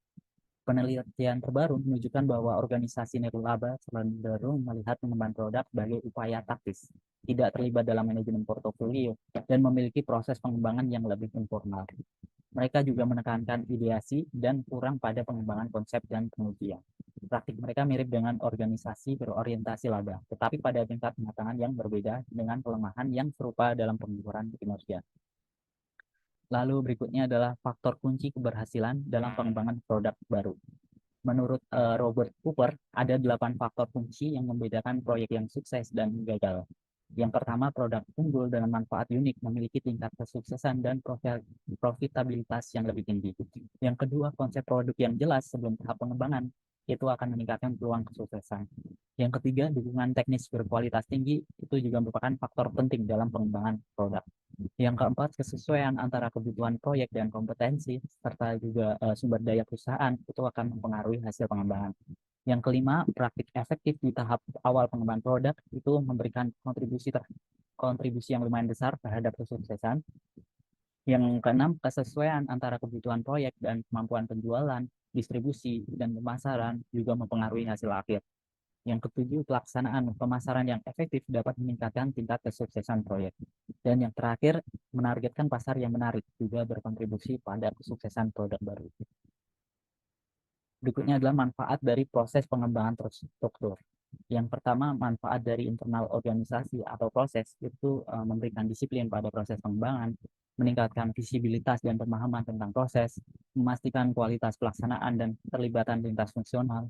Penelitian terbaru menunjukkan bahwa organisasi nirlaba cenderung melihat pengembangan produk sebagai upaya taktis, tidak terlibat dalam manajemen portofolio, dan memiliki proses pengembangan yang lebih informal. Mereka juga menekankan ideasi dan kurang pada pengembangan konsep dan pengujian. Praktik mereka mirip dengan organisasi berorientasi laba, tetapi pada tingkat kematangan yang berbeda dengan kelemahan yang serupa dalam pengukuran kinerja. Lalu berikutnya adalah faktor kunci keberhasilan dalam pengembangan produk baru. Menurut Robert Cooper, ada 8 faktor kunci yang membedakan proyek yang sukses dan gagal. Yang pertama, produk unggul dengan manfaat unik memiliki tingkat kesuksesan dan profitabilitas yang lebih tinggi. Yang kedua, konsep produk yang jelas sebelum tahap pengembangan itu akan meningkatkan peluang kesuksesan. Yang ketiga, dukungan teknis berkualitas tinggi itu juga merupakan faktor penting dalam pengembangan produk. Yang keempat, kesesuaian antara kebutuhan proyek dan kompetensi, serta juga sumber daya perusahaan, itu akan mempengaruhi hasil pengembangan. Yang kelima, praktik efektif di tahap awal pengembangan produk, itu memberikan kontribusi yang lumayan besar terhadap kesuksesan. Yang keenam, kesesuaian antara kebutuhan proyek dan kemampuan penjualan, distribusi, dan pemasaran juga mempengaruhi hasil akhir. Yang ketujuh, pelaksanaan pemasaran yang efektif dapat meningkatkan tingkat kesuksesan proyek. Dan yang terakhir, menargetkan pasar yang menarik juga berkontribusi pada kesuksesan produk baru. Berikutnya adalah manfaat dari proses pengembangan terstruktur. Yang pertama, manfaat dari internal organisasi atau proses itu memberikan disiplin pada proses pengembangan, meningkatkan visibilitas dan pemahaman tentang proses, memastikan kualitas pelaksanaan dan terlibatan lintas fungsional,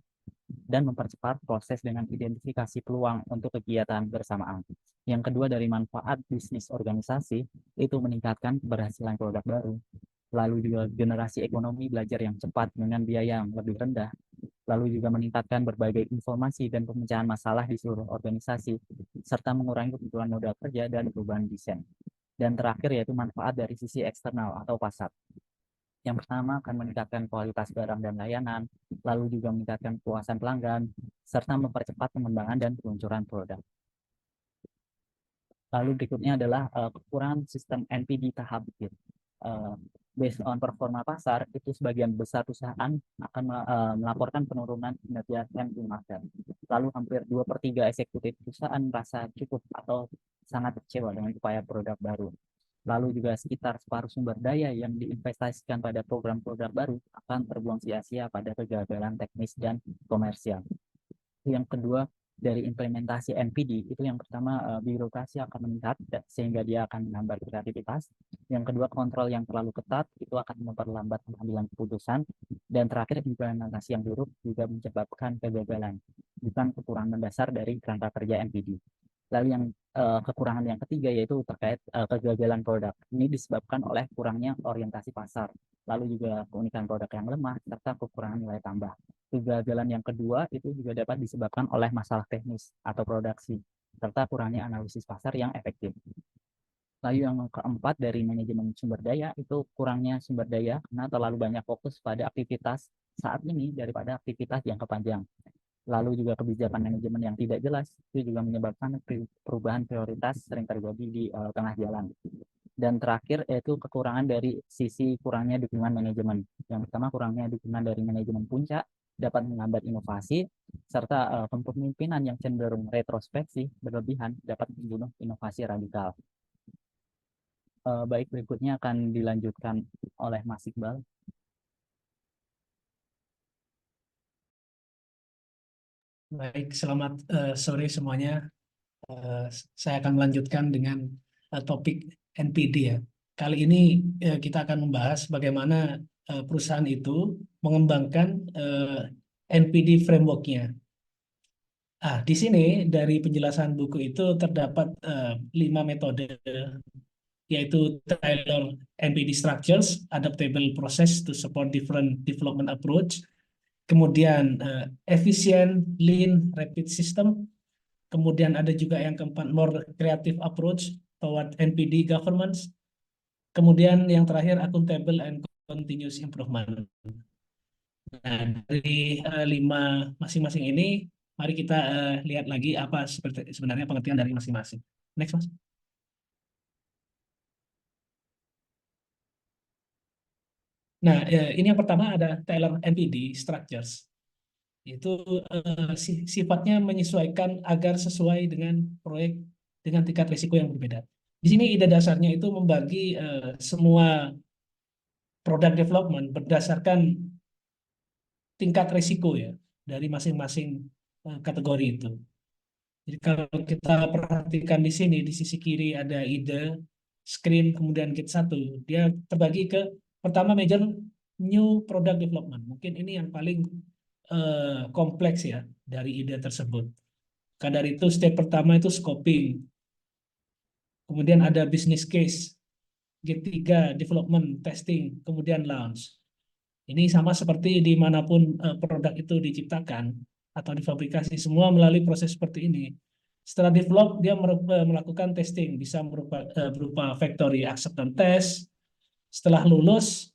dan mempercepat proses dengan identifikasi peluang untuk kegiatan bersamaan. Yang kedua, dari manfaat bisnis organisasi itu meningkatkan keberhasilan produk baru, lalu juga generasi ekonomi belajar yang cepat dengan biaya yang lebih rendah, lalu juga meningkatkan berbagai informasi dan pemecahan masalah di seluruh organisasi, serta mengurangi kebutuhan modal kerja dan perubahan desain. Dan terakhir yaitu manfaat dari sisi eksternal atau pasar. Yang pertama akan meningkatkan kualitas barang dan layanan, lalu juga meningkatkan kepuasan pelanggan, serta mempercepat pengembangan dan peluncuran produk. Lalu berikutnya adalah kekurangan sistem NPD tahap akhir. Based on performa pasar, itu sebagian besar perusahaan akan melaporkan penurunan kinerja time to market. Lalu hampir 2/3 eksekutif perusahaan merasa cukup atau sangat kecewa dengan upaya produk baru. Lalu juga sekitar separuh sumber daya yang diinvestasikan pada program produk baru akan terbuang sia-sia pada kegagalan teknis dan komersial. Yang kedua, dari implementasi NPD, itu yang pertama birokrasi akan meningkat sehingga dia akan menambah kreativitas. Yang kedua, kontrol yang terlalu ketat itu akan memperlambat pengambilan keputusan. Dan terakhir, implementasi yang buruk juga menyebabkan kegagalan, bukan kekurangan dasar dari kerangka kerja NPD. Lalu yang kekurangan yang ketiga yaitu terkait kegagalan produk. Ini disebabkan oleh kurangnya orientasi pasar, lalu juga keunikan produk yang lemah, serta kekurangan nilai tambah. Kegagalan yang kedua itu juga dapat disebabkan oleh masalah teknis atau produksi, serta kurangnya analisis pasar yang efektif. Lalu yang keempat dari manajemen sumber daya itu kurangnya sumber daya karena terlalu banyak fokus pada aktivitas saat ini daripada aktivitas jangka panjang. Lalu juga kebijakan manajemen yang tidak jelas itu juga menyebabkan perubahan prioritas sering terjadi di tengah jalan. Dan terakhir yaitu kekurangan dari sisi kurangnya dukungan manajemen. Yang pertama, kurangnya dukungan dari manajemen puncak dapat menghambat inovasi, serta kepemimpinan yang cenderung retrospeksi berlebihan dapat membunuh inovasi radikal. Baik, berikutnya akan dilanjutkan oleh Mas Iqbal. Baik, selamat sore semuanya. Saya akan melanjutkan dengan topik NPD ya. Kali ini kita akan membahas bagaimana perusahaan itu mengembangkan NPD framework-nya. Di sini dari penjelasan buku itu terdapat 5 metode, yaitu Taylor NPD Structures, Adaptable Process to Support Different Development Approach, kemudian Efficient, Lean, Rapid System, kemudian ada juga yang keempat, More Creative Approach toward NPD Governance, kemudian yang terakhir, Accountable and Continuous Improvement. Nah, dari 5 masing-masing ini, mari kita lihat lagi apa sebenarnya pengertian dari masing-masing. Next, Mas. Nah, ini yang pertama ada Taylor NPD Structures. Itu sifatnya menyesuaikan agar sesuai dengan proyek dengan tingkat risiko yang berbeda. Di sini ide dasarnya itu membagi semua product development berdasarkan tingkat risiko ya dari masing-masing kategori itu. Jadi kalau kita perhatikan di sini di sisi kiri ada ide, screen, kemudian kit 1. Dia terbagi ke pertama major new product development. Mungkin ini yang paling kompleks ya dari ide tersebut. Maka dari itu step pertama itu scoping. Kemudian ada business case. Gate 3 development, testing, kemudian launch. Ini sama seperti dimanapun produk itu diciptakan atau difabrikasi, semua melalui proses seperti ini. Setelah develop, dia melakukan testing, bisa berupa factory acceptance test. Setelah lulus,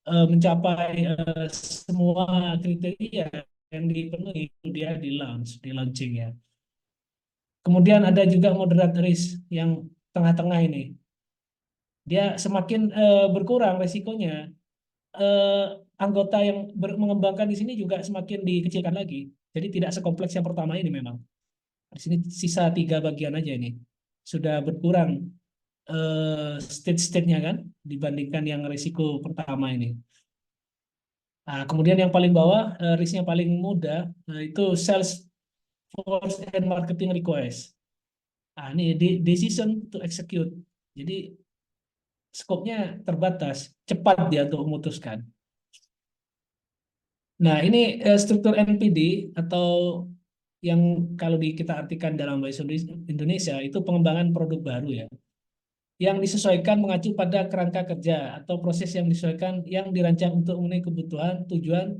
mencapai semua kriteria yang dipenuhi, dia di launching ya. Kemudian ada juga moderate risk yang tengah-tengah ini. Dia semakin berkurang resikonya, anggota yang mengembangkan di sini juga semakin dikecilkan lagi. Jadi tidak sekompleks yang pertama ini memang. Di sini sisa 3 bagian aja ini. Sudah berkurang stage-stage-nya kan dibandingkan yang risiko pertama ini. Nah, kemudian yang paling bawah, risknya paling mudah, itu sales force and marketing request. Nah, ini decision to execute. Jadi skopnya terbatas, cepat dia untuk memutuskan. Nah, ini struktur NPD atau yang kalau kita artikan dalam bahasa Indonesia itu pengembangan produk baru ya, yang disesuaikan mengacu pada kerangka kerja atau proses yang disesuaikan yang dirancang untuk memenuhi kebutuhan, tujuan,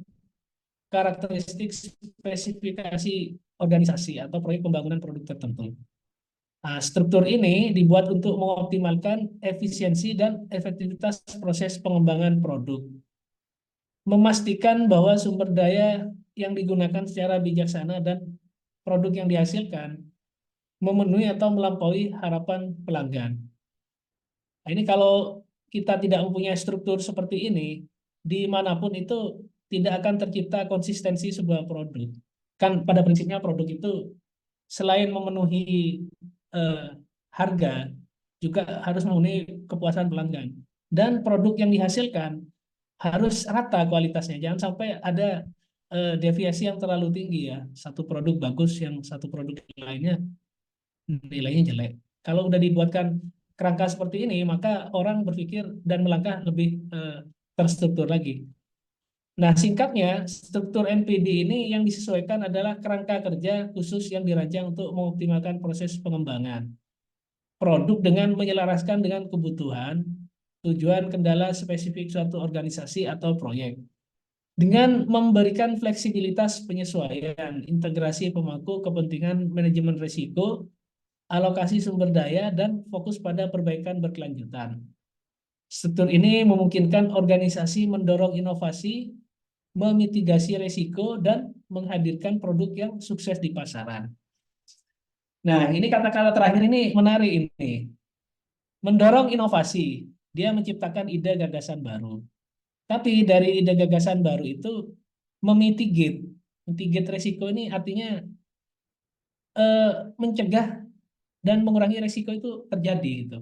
karakteristik, spesifikasi organisasi atau proyek pembangunan produk tertentu. Nah, struktur ini dibuat untuk mengoptimalkan efisiensi dan efektivitas proses pengembangan produk, memastikan bahwa sumber daya yang digunakan secara bijaksana dan produk yang dihasilkan memenuhi atau melampaui harapan pelanggan. Nah, ini kalau kita tidak mempunyai struktur seperti ini, dimanapun itu tidak akan tercipta konsistensi sebuah produk. Kan pada prinsipnya produk itu selain memenuhi eh, harga, juga harus memenuhi kepuasan pelanggan. Dan produk yang dihasilkan harus rata kualitasnya. Jangan sampai ada deviasi yang terlalu tinggi ya. Satu produk bagus, yang satu produk lainnya nilainya jelek. Kalau udah dibuatkan kerangka seperti ini, maka orang berpikir dan melangkah lebih terstruktur lagi. Nah, singkatnya, struktur NPD ini yang disesuaikan adalah kerangka kerja khusus yang dirancang untuk mengoptimalkan proses pengembangan produk dengan menyelaraskan dengan kebutuhan, tujuan, kendala spesifik suatu organisasi atau proyek. Dengan memberikan fleksibilitas penyesuaian, integrasi pemangku kepentingan manajemen risiko, alokasi sumber daya, dan fokus pada perbaikan berkelanjutan. Struktur ini memungkinkan organisasi mendorong inovasi, memitigasi risiko, dan menghadirkan produk yang sukses di pasaran. Nah, ini kata-kata terakhir ini menarik ini. Mendorong inovasi, dia menciptakan ide gagasan baru. Tapi dari ide gagasan baru itu memitigate. Mitigate risiko ini artinya mencegah dan mengurangi risiko itu terjadi itu.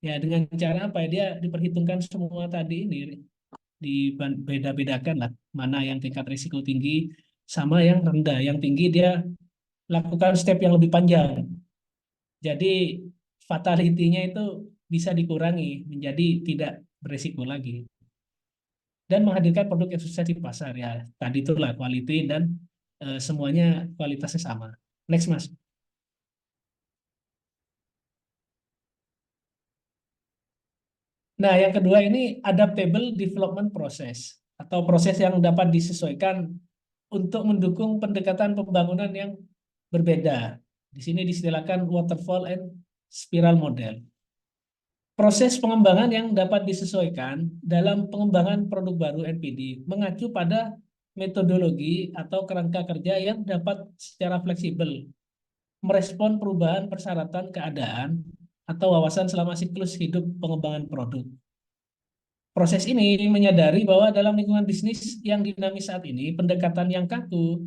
Ya, dengan cara apa ya? Dia diperhitungkan semua tadi ini, dibeda-bedakan lah mana yang tingkat risiko tinggi sama yang rendah. Yang tinggi dia lakukan step yang lebih panjang. Jadi fatality-nya itu bisa dikurangi menjadi tidak berisiko lagi dan menghadirkan produk yang sukses di pasar ya. Tadi itulah quality dan semuanya kualitasnya sama. Next, Mas. Nah, yang kedua ini adaptable development process atau proses yang dapat disesuaikan untuk mendukung pendekatan pembangunan yang berbeda. Di sini disediakan waterfall and spiral model. Proses pengembangan yang dapat disesuaikan dalam pengembangan produk baru NPD mengacu pada metodologi atau kerangka kerja yang dapat secara fleksibel merespon perubahan persyaratan keadaan atau wawasan selama siklus hidup pengembangan produk. Proses ini menyadari bahwa dalam lingkungan bisnis yang dinamis saat ini, pendekatan yang kaku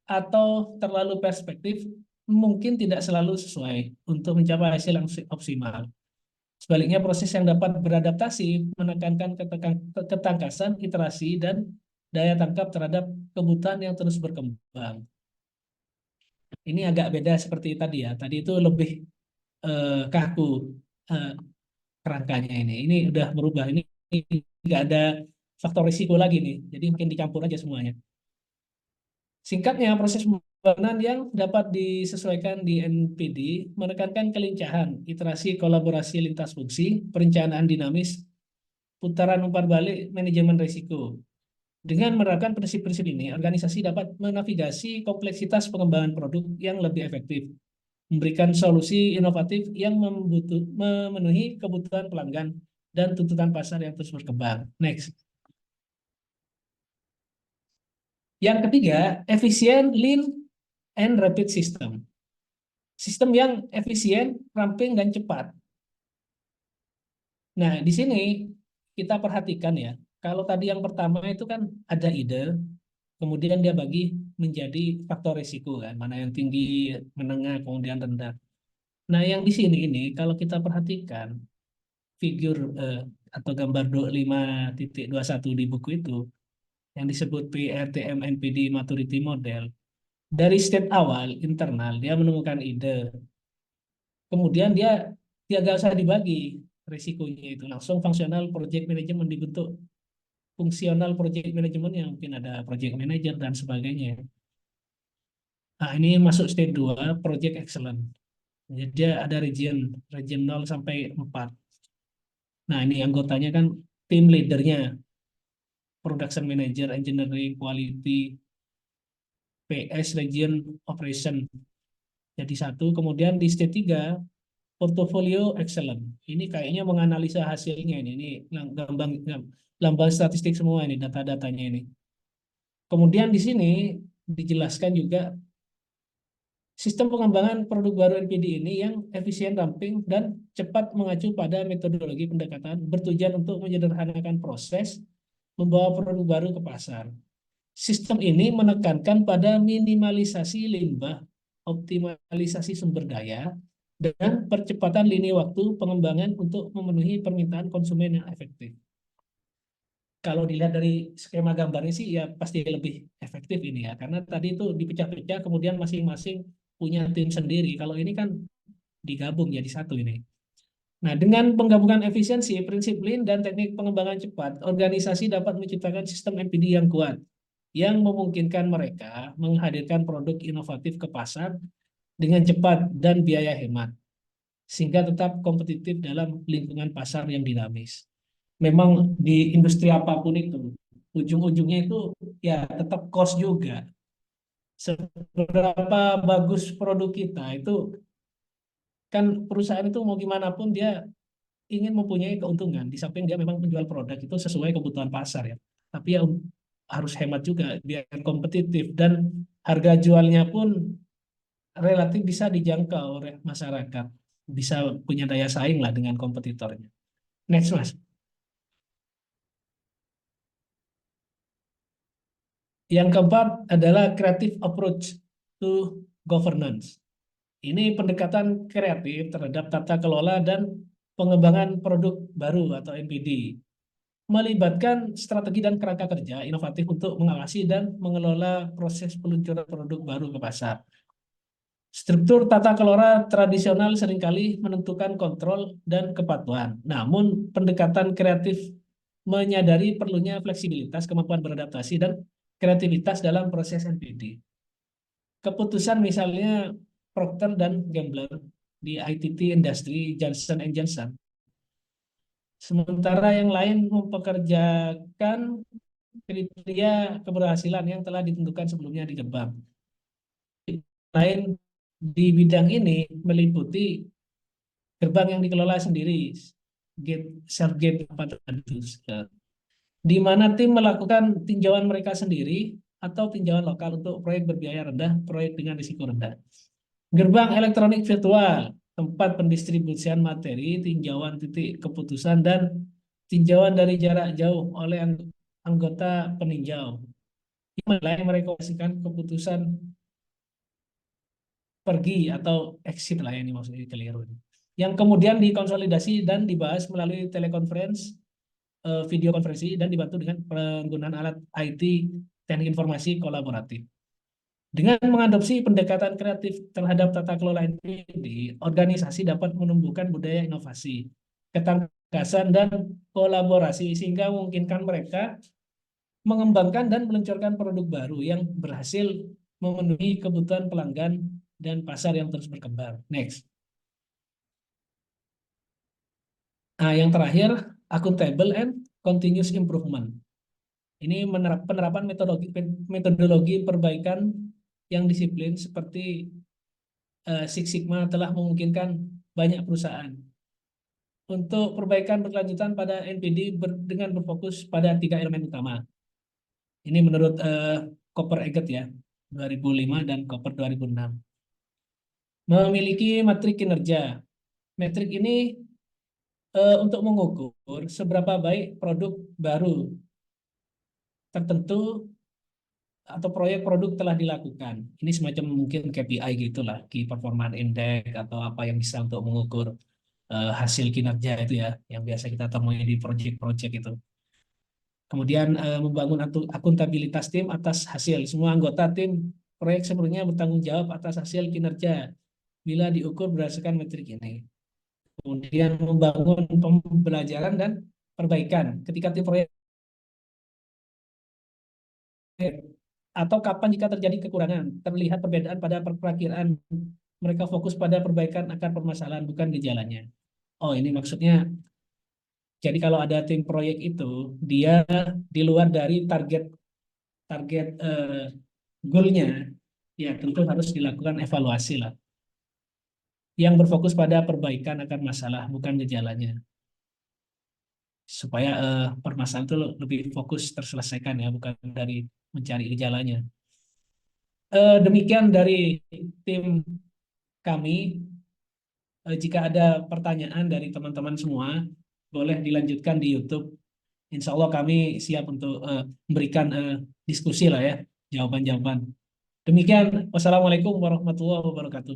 atau terlalu perspektif mungkin tidak selalu sesuai untuk mencapai hasil yang optimal. Sebaliknya, proses yang dapat beradaptasi menekankan ketangkasan, iterasi, dan daya tangkap terhadap kebutuhan yang terus berkembang. Ini agak beda seperti tadi ya. Tadi itu lebih kaku kerangkanya ini. Ini udah berubah. Ini nggak ada faktor risiko lagi nih. Jadi mungkin dicampur aja semuanya. Singkatnya, proses pembangunan yang dapat disesuaikan di NPD menekankan kelincahan, iterasi, kolaborasi lintas fungsi, perencanaan dinamis, putaran umpan balik, manajemen risiko. Dengan menerapkan prinsip-prinsip ini, organisasi dapat menavigasi kompleksitas pengembangan produk yang lebih efektif, memberikan solusi inovatif yang memenuhi kebutuhan pelanggan dan tuntutan pasar yang terus berkembang. Next. Yang ketiga, efisien, lean, and rapid system. Sistem yang efisien, ramping, dan cepat. Nah, di sini kita perhatikan ya, Kalau tadi yang pertama itu kan ada ide, kemudian dia bagi menjadi faktor risiko kan, mana yang tinggi, menengah, kemudian rendah. Nah, yang di sini ini kalau kita perhatikan figur atau gambar 5.21 di buku itu yang disebut PRTM NPD Maturity Model, dari step awal internal dia menemukan ide, kemudian dia gak usah dibagi risikonya, itu langsung fungsional project management dibentuk, fungsional project management yang mungkin ada project manager dan sebagainya. Nah, ini masuk stage 2 project excellent. Jadi dia ada region 0 sampai 4. Nah, ini anggotanya kan tim leadernya, production manager, engineering, quality, PS, region, operation. Jadi satu, kemudian di stage 3 portfolio excellent. Ini kayaknya menganalisa hasilnya ini lambang statistik semua ini, data-datanya ini. Kemudian di sini dijelaskan juga sistem pengembangan produk baru NPD ini yang efisien, ramping, dan cepat mengacu pada metodologi pendekatan bertujuan untuk menyederhanakan proses membawa produk baru ke pasar. Sistem ini menekankan pada minimalisasi limbah, optimalisasi sumber daya, dan percepatan lini waktu pengembangan untuk memenuhi permintaan konsumen yang efektif. Kalau dilihat dari skema gambarnya sih ya pasti lebih efektif ini ya, karena tadi itu dipecah-pecah kemudian masing-masing punya tim sendiri. Kalau ini kan digabung jadi satu ini. Nah, dengan penggabungan efisiensi, prinsip Lean, dan teknik pengembangan cepat, organisasi dapat menciptakan sistem NPD yang kuat, yang memungkinkan mereka menghadirkan produk inovatif ke pasar dengan cepat dan biaya hemat, sehingga tetap kompetitif dalam lingkungan pasar yang dinamis. Memang di industri apapun itu, ujung-ujungnya itu ya tetap cost juga. Seberapa bagus produk kita itu, kan perusahaan itu mau gimana pun dia ingin mempunyai keuntungan. Di samping dia memang menjual produk itu sesuai kebutuhan pasar ya. Tapi ya harus hemat juga biar kompetitif, dan harga jualnya pun relatif bisa dijangkau oleh masyarakat. Bisa punya daya saing lah dengan kompetitornya. Next, Mas. Yang keempat adalah creative approach to governance. Ini pendekatan kreatif terhadap tata kelola dan pengembangan produk baru atau NPD. Melibatkan strategi dan kerangka kerja inovatif untuk mengawasi dan mengelola proses peluncuran produk baru ke pasar. Struktur tata kelola tradisional seringkali menentukan kontrol dan kepatuhan. Namun, pendekatan kreatif menyadari perlunya fleksibilitas, kemampuan beradaptasi, dan kreativitas dalam proses NPD. Keputusan misalnya Procter dan Gamble di ITT Industry, Johnson Johnson. Sementara yang lain mempekerjakan kriteria keberhasilan yang telah ditentukan sebelumnya di gerbang. Lain di bidang ini meliputi gerbang yang dikelola sendiri, gate apa tadi, di mana tim melakukan tinjauan mereka sendiri atau tinjauan lokal untuk proyek berbiaya rendah, proyek dengan risiko rendah. Gerbang elektronik virtual, tempat pendistribusian materi, tinjauan titik keputusan, dan tinjauan dari jarak jauh oleh anggota peninjau. Yang merekomendasikan keputusan pergi atau exit lah, ini maksudnya keliru. Yang kemudian dikonsolidasi dan dibahas melalui telekonferensi, video konferensi, dan dibantu dengan penggunaan alat IT, teknik informasi kolaboratif. Dengan mengadopsi pendekatan kreatif terhadap tata kelola NPD, organisasi dapat menumbuhkan budaya inovasi, ketangkasan, dan kolaborasi sehingga memungkinkan mereka mengembangkan dan meluncurkan produk baru yang berhasil memenuhi kebutuhan pelanggan dan pasar yang terus berkembang. Next. Nah, yang terakhir, accountable and continuous improvement. Ini penerapan metodologi perbaikan yang disiplin seperti Six Sigma telah memungkinkan banyak perusahaan untuk perbaikan berkelanjutan pada NPD dengan berfokus pada 3 elemen utama. Ini menurut Cooper Eggert ya, 2005 dan Cooper 2006. Memiliki matrik kinerja. Metrik ini untuk mengukur seberapa baik produk baru tertentu atau proyek produk telah dilakukan. Ini semacam mungkin KPI gitulah, Key Performance Index atau apa yang bisa untuk mengukur hasil kinerja itu ya, yang biasa kita temui di proyek-proyek itu. Kemudian membangun akuntabilitas tim atas hasil. Semua anggota tim proyek sepenuhnya bertanggung jawab atas hasil kinerja bila diukur berdasarkan metrik ini. Kemudian membangun pembelajaran dan perbaikan ketika tim proyek atau kapan jika terjadi kekurangan, terlihat perbedaan pada perakiraan. Mereka fokus pada perbaikan akar permasalahan, bukan gejalanya. Oh, ini maksudnya, jadi kalau ada tim proyek itu, dia di luar dari target target goal-nya, ya tentu harus dilakukan evaluasi lah. Yang berfokus pada perbaikan akar masalah, bukan gejalanya. Supaya permasalahan itu lebih fokus terselesaikan ya, bukan dari mencari gejalanya. Demikian dari tim kami. Jika ada pertanyaan dari teman-teman semua, boleh dilanjutkan di YouTube. Insya Allah kami siap untuk memberikan diskusi lah ya, jawaban-jawaban. Demikian, wassalamualaikum warahmatullahi wabarakatuh.